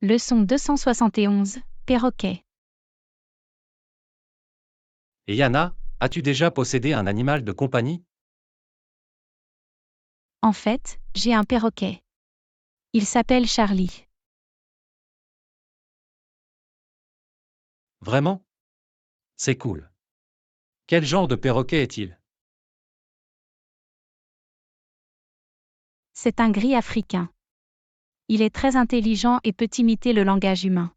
Leçon 271, perroquet. Et Yana, as-tu déjà possédé un animal de compagnie? En fait, j'ai un perroquet. Il s'appelle Charlie. Vraiment? C'est cool. Quel genre de perroquet est-il? C'est un gris africain. Il est très intelligent et peut imiter le langage humain.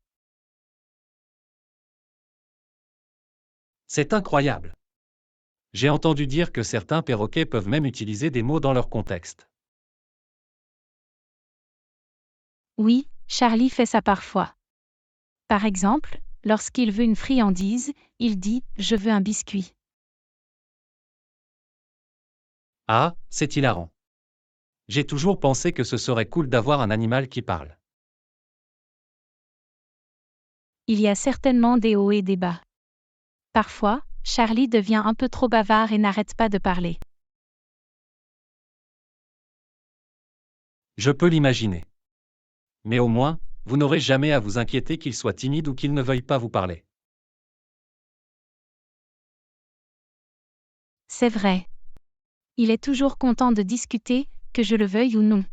C'est incroyable. J'ai entendu dire que certains perroquets peuvent même utiliser des mots dans leur contexte. Oui, Charlie fait ça parfois. Par exemple, lorsqu'il veut une friandise, il dit « Je veux un biscuit ». Ah, c'est hilarant. J'ai toujours pensé que ce serait cool d'avoir un animal qui parle. Il y a certainement des hauts et des bas. Parfois, Charlie devient un peu trop bavard et n'arrête pas de parler. Je peux l'imaginer. Mais au moins, vous n'aurez jamais à vous inquiéter qu'il soit timide ou qu'il ne veuille pas vous parler. C'est vrai. Il est toujours content de discuter, que je le veuille ou non.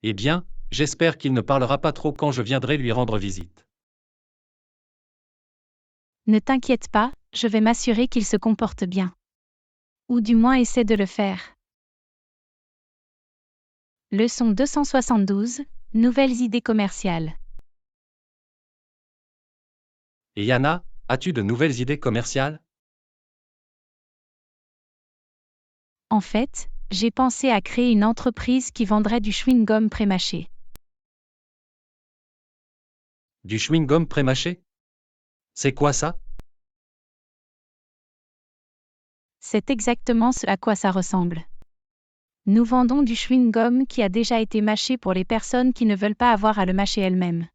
Eh bien, j'espère qu'il ne parlera pas trop quand je viendrai lui rendre visite. Ne t'inquiète pas, je vais m'assurer qu'il se comporte bien. Ou du moins essaie de le faire. Leçon 272, nouvelles idées commerciales. Et Yana, as-tu de nouvelles idées commerciales? En fait, j'ai pensé à créer une entreprise qui vendrait du chewing-gum pré-mâché. Du chewing-gum pré-mâché? C'est quoi ça? C'est exactement ce à quoi ça ressemble. Nous vendons du chewing-gum qui a déjà été mâché pour les personnes qui ne veulent pas avoir à le mâcher elles-mêmes.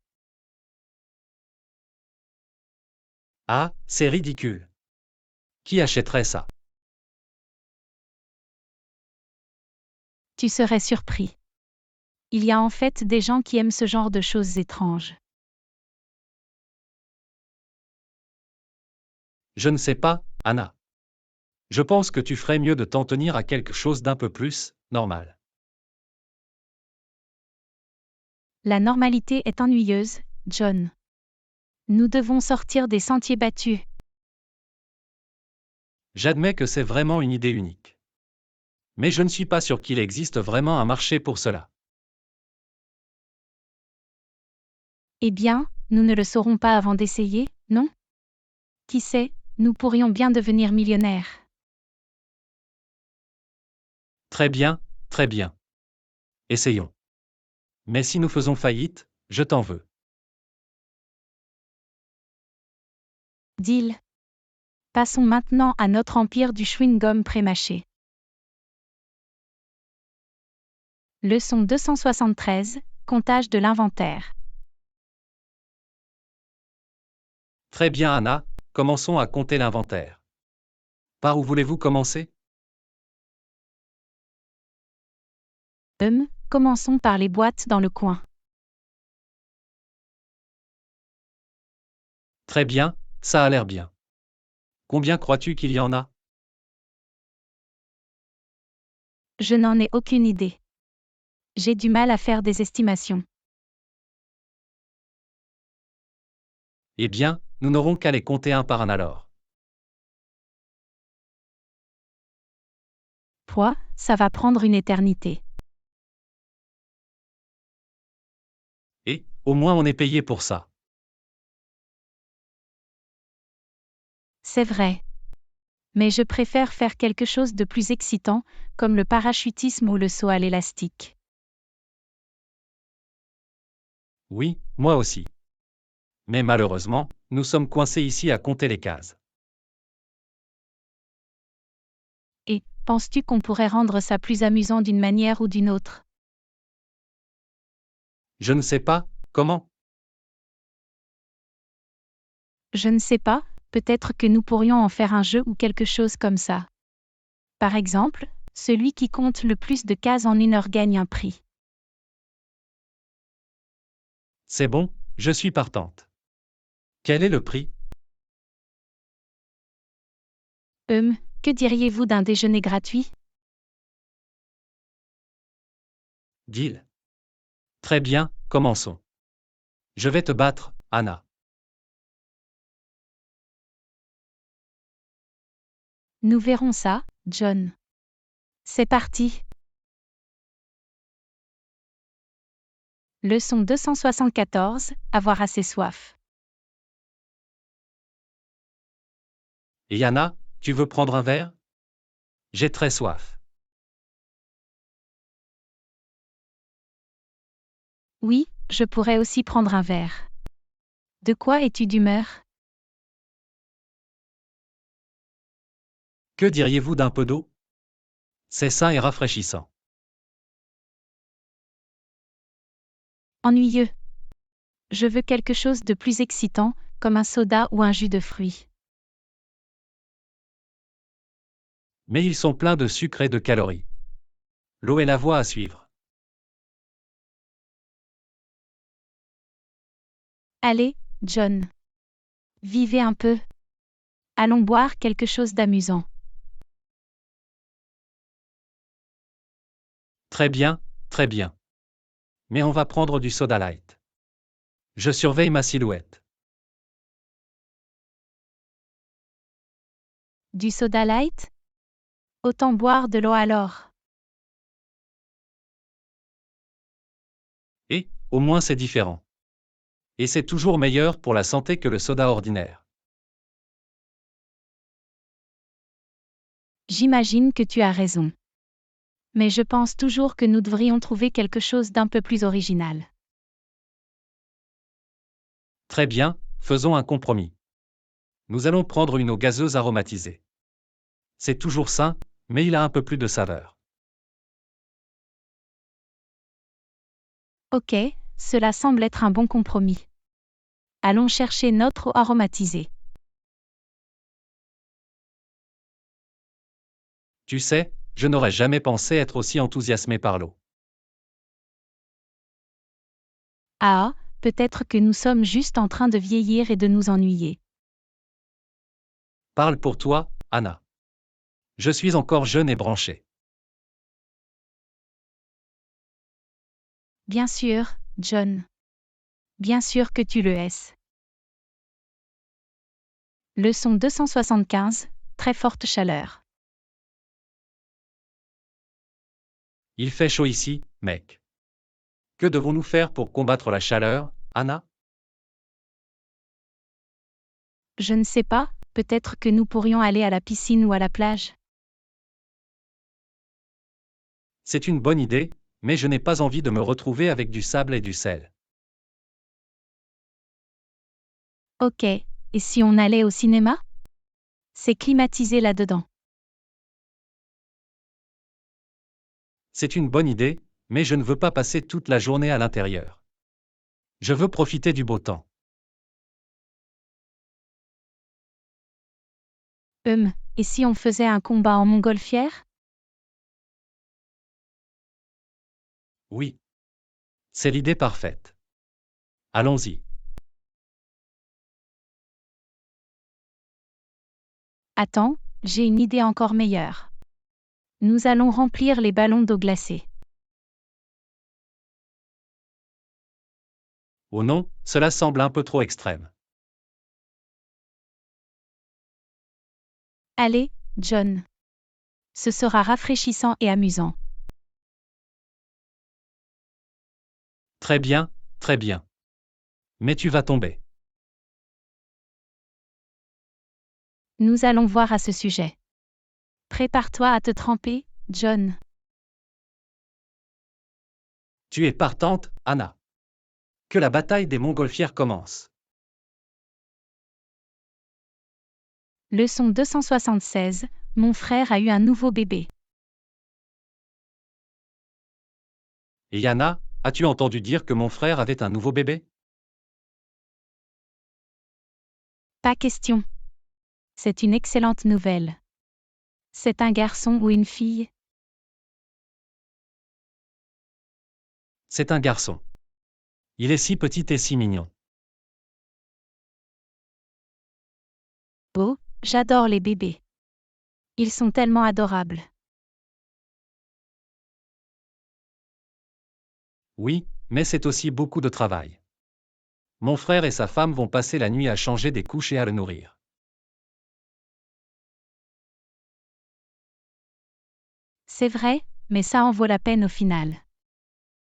Ah, c'est ridicule. Qui achèterait ça? Tu serais surpris. Il y a en fait des gens qui aiment ce genre de choses étranges. Je ne sais pas, Anna. Je pense que tu ferais mieux de t'en tenir à quelque chose d'un peu plus normal. La normalité est ennuyeuse, John. Nous devons sortir des sentiers battus. J'admets que c'est vraiment une idée unique. Mais je ne suis pas sûr qu'il existe vraiment un marché pour cela. Eh bien, nous ne le saurons pas avant d'essayer, non? Qui sait, nous pourrions bien devenir millionnaires. Très bien, très bien. Essayons. Mais si nous faisons faillite, je t'en veux. Deal. Passons maintenant à notre empire du chewing-gum pré-mâché. Leçon 273, comptage de l'inventaire. Très bien, Anna, commençons à compter l'inventaire. Par où voulez-vous commencer? Commençons par les boîtes dans le coin. Très bien, ça a l'air bien. Combien crois-tu qu'il y en a? Je n'en ai aucune idée. J'ai du mal à faire des estimations. Eh bien, nous n'aurons qu'à les compter un par un alors. Ça va prendre une éternité. Et, au moins on est payé pour ça. C'est vrai. Mais je préfère faire quelque chose de plus excitant, comme le parachutisme ou le saut à l'élastique. Oui, moi aussi. Mais malheureusement, nous sommes coincés ici à compter les cases. Et, penses-tu qu'on pourrait rendre ça plus amusant d'une manière ou d'une autre? Je ne sais pas, comment? Je ne sais pas, peut-être que nous pourrions en faire un jeu ou quelque chose comme ça. Par exemple, celui qui compte le plus de cases en 1 heure gagne un prix. C'est bon, je suis partante. Quel est le prix? Que diriez-vous d'un déjeuner gratuit? Deal. Très bien, commençons. Je vais te battre, Anna. Nous verrons ça, John. C'est parti. Leçon 274, avoir assez soif. Et Anna, tu veux prendre un verre? J'ai très soif. Oui, je pourrais aussi prendre un verre. De quoi es-tu d'humeur? Que diriez-vous d'un peu d'eau? C'est sain et rafraîchissant. Ennuyeux. Je veux quelque chose de plus excitant, comme un soda ou un jus de fruits. Mais ils sont pleins de sucre et de calories. L'eau est la voie à suivre. Allez, John. Vivez un peu. Allons boire quelque chose d'amusant. Très bien, très bien. Mais on va prendre du soda light. Je surveille ma silhouette. Du soda light? Autant boire de l'eau alors. Et, au moins c'est différent. Et c'est toujours meilleur pour la santé que le soda ordinaire. J'imagine que tu as raison. Mais je pense toujours que nous devrions trouver quelque chose d'un peu plus original. Très bien, faisons un compromis. Nous allons prendre une eau gazeuse aromatisée. C'est toujours sain, mais il a un peu plus de saveur. Ok, cela semble être un bon compromis. Allons chercher notre eau aromatisée. Tu sais, je n'aurais jamais pensé être aussi enthousiasmé par l'eau. Ah, peut-être que nous sommes juste en train de vieillir et de nous ennuyer. Parle pour toi, Anna. Je suis encore jeune et branché. Bien sûr, John. Bien sûr que tu le es. Leçon 275, très forte chaleur. Il fait chaud ici, mec. Que devons-nous faire pour combattre la chaleur, Anna? Je ne sais pas, peut-être que nous pourrions aller à la piscine ou à la plage. C'est une bonne idée, mais je n'ai pas envie de me retrouver avec du sable et du sel. Ok, et si on allait au cinéma? C'est climatisé là-dedans. C'est une bonne idée, mais je ne veux pas passer toute la journée à l'intérieur. Je veux profiter du beau temps. Et si on faisait un combat en montgolfière? Oui. C'est l'idée parfaite. Allons-y. Attends, j'ai une idée encore meilleure. Nous allons remplir les ballons d'eau glacée. Oh non, cela semble un peu trop extrême. Allez, John. Ce sera rafraîchissant et amusant. Très bien, très bien. Mais tu vas tomber. Nous allons voir à ce sujet. Prépare-toi à te tremper, John. Tu es partante, Anna. Que la bataille des montgolfières commence. Leçon 276, mon frère a eu un nouveau bébé. Et Anna, as-tu entendu dire que mon frère avait un nouveau bébé? Pas question. C'est une excellente nouvelle. C'est un garçon ou une fille? C'est un garçon. Il est si petit et si mignon. Oh, j'adore les bébés. Ils sont tellement adorables. Oui, mais c'est aussi beaucoup de travail. Mon frère et sa femme vont passer la nuit à changer des couches et à le nourrir. C'est vrai, mais ça en vaut la peine au final.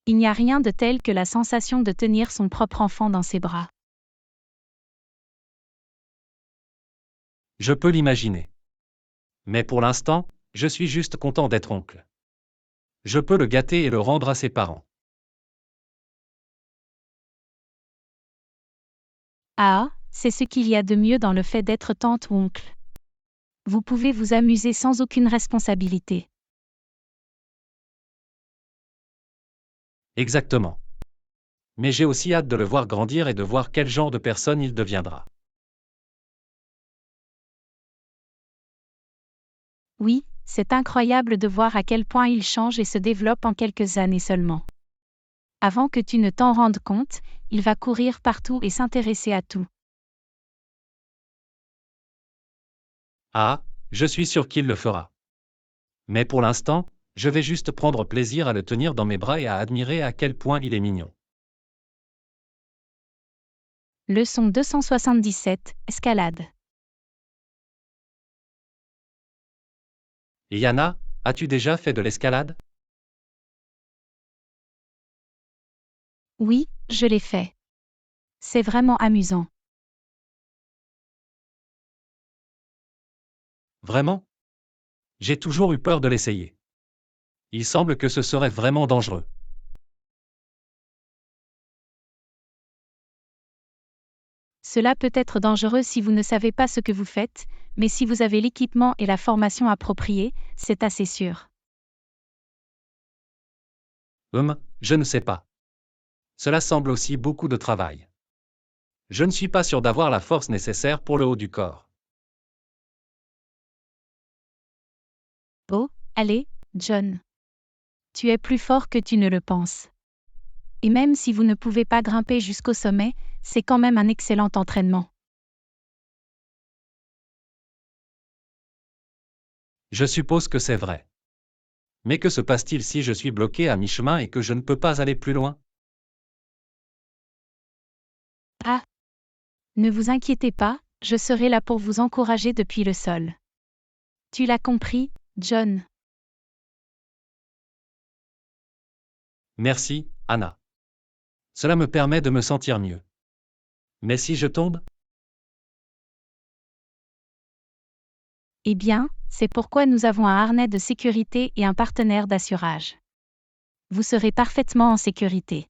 Il n'y a rien de tel que la sensation de tenir son propre enfant dans ses bras. Je peux l'imaginer. Mais pour l'instant, je suis juste content d'être oncle. Je peux le gâter et le rendre à ses parents. Ah, c'est ce qu'il y a de mieux dans le fait d'être tante ou oncle. Vous pouvez vous amuser sans aucune responsabilité. Exactement. Mais j'ai aussi hâte de le voir grandir et de voir quel genre de personne il deviendra. Oui, c'est incroyable de voir à quel point il change et se développe en quelques années seulement. Avant que tu ne t'en rendes compte, il va courir partout et s'intéresser à tout. Ah, je suis sûr qu'il le fera. Mais pour l'instant, je vais juste prendre plaisir à le tenir dans mes bras et à admirer à quel point il est mignon. Leçon 277, escalade. Et Yana, as-tu déjà fait de l'escalade? Oui, je l'ai fait. C'est vraiment amusant. Vraiment? J'ai toujours eu peur de l'essayer. Il semble que ce serait vraiment dangereux. Cela peut être dangereux si vous ne savez pas ce que vous faites, mais si vous avez l'équipement et la formation appropriée, c'est assez sûr. Je ne sais pas. Cela semble aussi beaucoup de travail. Je ne suis pas sûr d'avoir la force nécessaire pour le haut du corps. Oh, allez, John. Tu es plus fort que tu ne le penses. Et même si vous ne pouvez pas grimper jusqu'au sommet, c'est quand même un excellent entraînement. Je suppose que c'est vrai. Mais que se passe-t-il si je suis bloqué à mi-chemin et que je ne peux pas aller plus loin? Ah, ne vous inquiétez pas, je serai là pour vous encourager depuis le sol. Tu l'as compris, John. Merci, Anna. Cela me permet de me sentir mieux. Mais si je tombe? Eh bien, c'est pourquoi nous avons un harnais de sécurité et un partenaire d'assurage. Vous serez parfaitement en sécurité.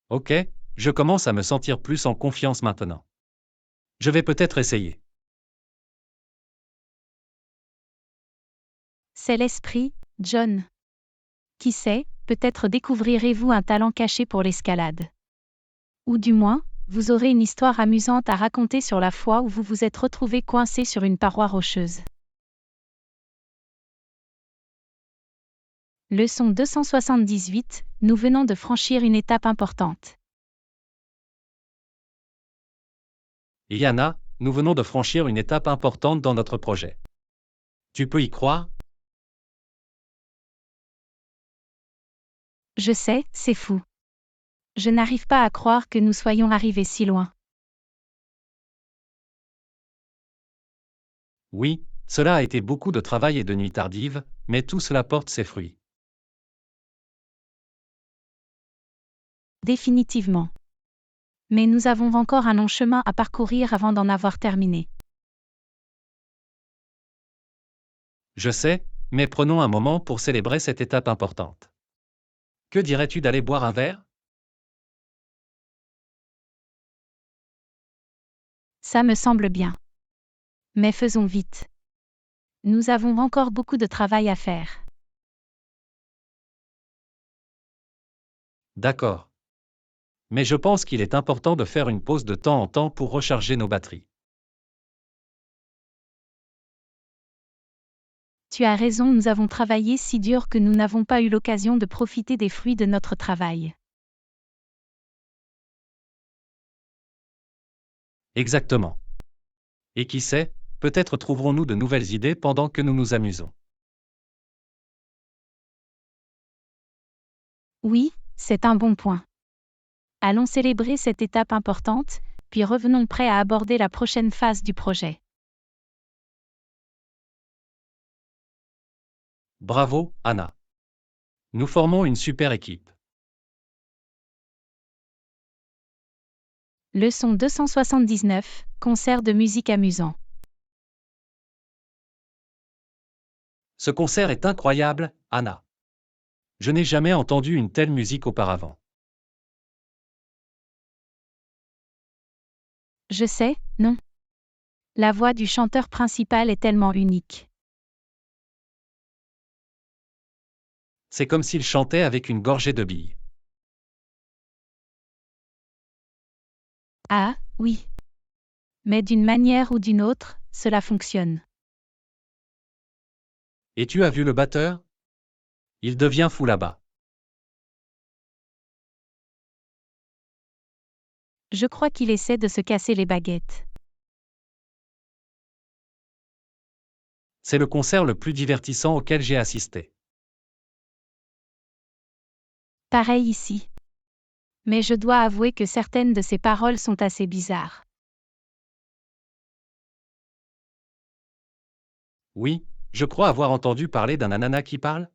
Ok, je commence à me sentir plus en confiance maintenant. Je vais peut-être essayer. C'est l'esprit, John. Qui sait, peut-être découvrirez-vous un talent caché pour l'escalade. Ou du moins, vous aurez une histoire amusante à raconter sur la fois où vous vous êtes retrouvé coincé sur une paroi rocheuse. Leçon 278, nous venons de franchir une étape importante. Et Yana, nous venons de franchir une étape importante dans notre projet. Tu peux y croire? Je sais, c'est fou. Je n'arrive pas à croire que nous soyons arrivés si loin. Oui, cela a été beaucoup de travail et de nuits tardives, mais tout cela porte ses fruits. Définitivement. Mais nous avons encore un long chemin à parcourir avant d'en avoir terminé. Je sais, mais prenons un moment pour célébrer cette étape importante. Que dirais-tu d'aller boire un verre? Ça me semble bien. Mais faisons vite. Nous avons encore beaucoup de travail à faire. D'accord. Mais je pense qu'il est important de faire une pause de temps en temps pour recharger nos batteries. Tu as raison, nous avons travaillé si dur que nous n'avons pas eu l'occasion de profiter des fruits de notre travail. Exactement. Et qui sait, peut-être trouverons-nous de nouvelles idées pendant que nous nous amusons. Oui, c'est un bon point. Allons célébrer cette étape importante, puis revenons prêts à aborder la prochaine phase du projet. Bravo, Anna. Nous formons une super équipe. Leçon 279, concert de musique amusant. Ce concert est incroyable, Anna. Je n'ai jamais entendu une telle musique auparavant. Je sais, non. La voix du chanteur principal est tellement unique. C'est comme s'il chantait avec une gorgée de billes. Ah, oui. Mais d'une manière ou d'une autre, cela fonctionne. Et tu as vu le batteur? Il devient fou là-bas. Je crois qu'il essaie de se casser les baguettes. C'est le concert le plus divertissant auquel j'ai assisté. Pareil ici. Mais je dois avouer que certaines de ses paroles sont assez bizarres. Oui, je crois avoir entendu parler d'un ananas qui parle.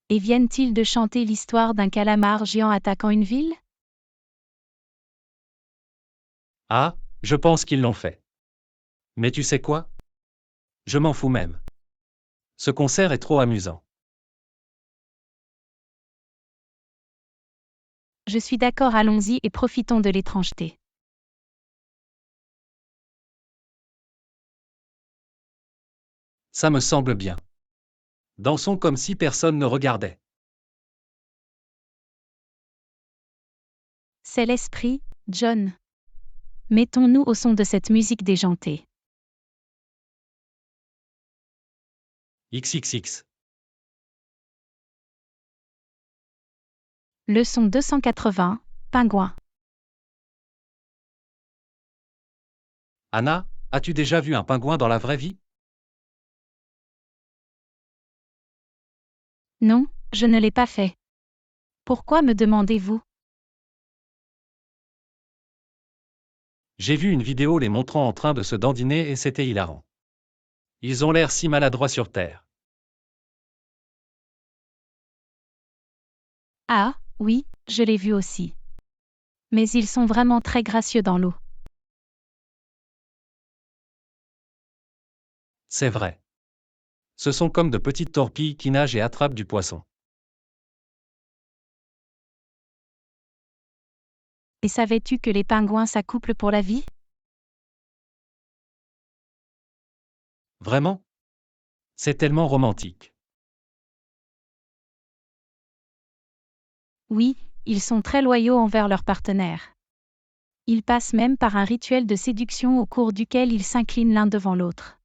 Et viennent-ils de chanter l'histoire d'un calamar géant attaquant une ville? Ah, je pense qu'ils l'ont fait. Mais tu sais quoi? Je m'en fous même. Ce concert est trop amusant. Je suis d'accord, allons-y et profitons de l'étrangeté. Ça me semble bien. Dansons comme si personne ne regardait. C'est l'esprit, John. Mettons-nous au son de cette musique déjantée. XXX. Leçon 280, Pingouin. Anna, as-tu déjà vu un pingouin dans la vraie vie? Non, je ne l'ai pas fait. Pourquoi me demandez-vous? J'ai vu une vidéo les montrant en train de se dandiner et c'était hilarant. Ils ont l'air si maladroits sur Terre. Ah, oui, je l'ai vu aussi. Mais ils sont vraiment très gracieux dans l'eau. C'est vrai. Ce sont comme de petites torpilles qui nagent et attrapent du poisson. Et savais-tu que les pingouins s'accouplent pour la vie? Vraiment? C'est tellement romantique. Oui, ils sont très loyaux envers leurs partenaires. Ils passent même par un rituel de séduction au cours duquel ils s'inclinent l'un devant l'autre.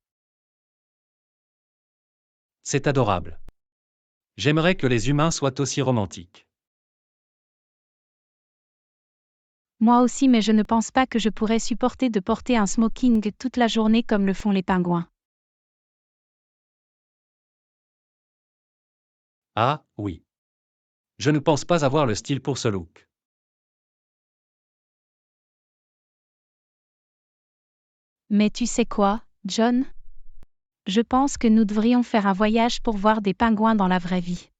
C'est adorable. J'aimerais que les humains soient aussi romantiques. Moi aussi, mais je ne pense pas que je pourrais supporter de porter un smoking toute la journée comme le font les pingouins. Ah, oui. Je ne pense pas avoir le style pour ce look. Mais tu sais quoi, John? Je pense que nous devrions faire un voyage pour voir des pingouins dans la vraie vie.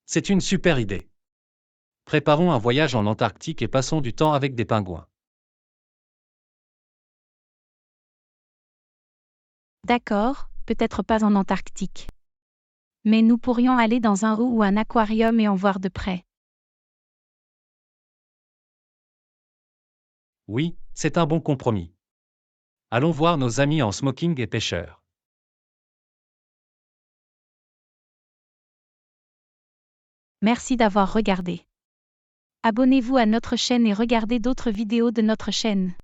C'est une super idée. Préparons un voyage en Antarctique et passons du temps avec des pingouins. D'accord, peut-être pas en Antarctique. Mais nous pourrions aller dans un zoo ou un aquarium et en voir de près. Oui, c'est un bon compromis. Allons voir nos amis en smoking et pêcheurs. Merci d'avoir regardé. Abonnez-vous à notre chaîne et regardez d'autres vidéos de notre chaîne.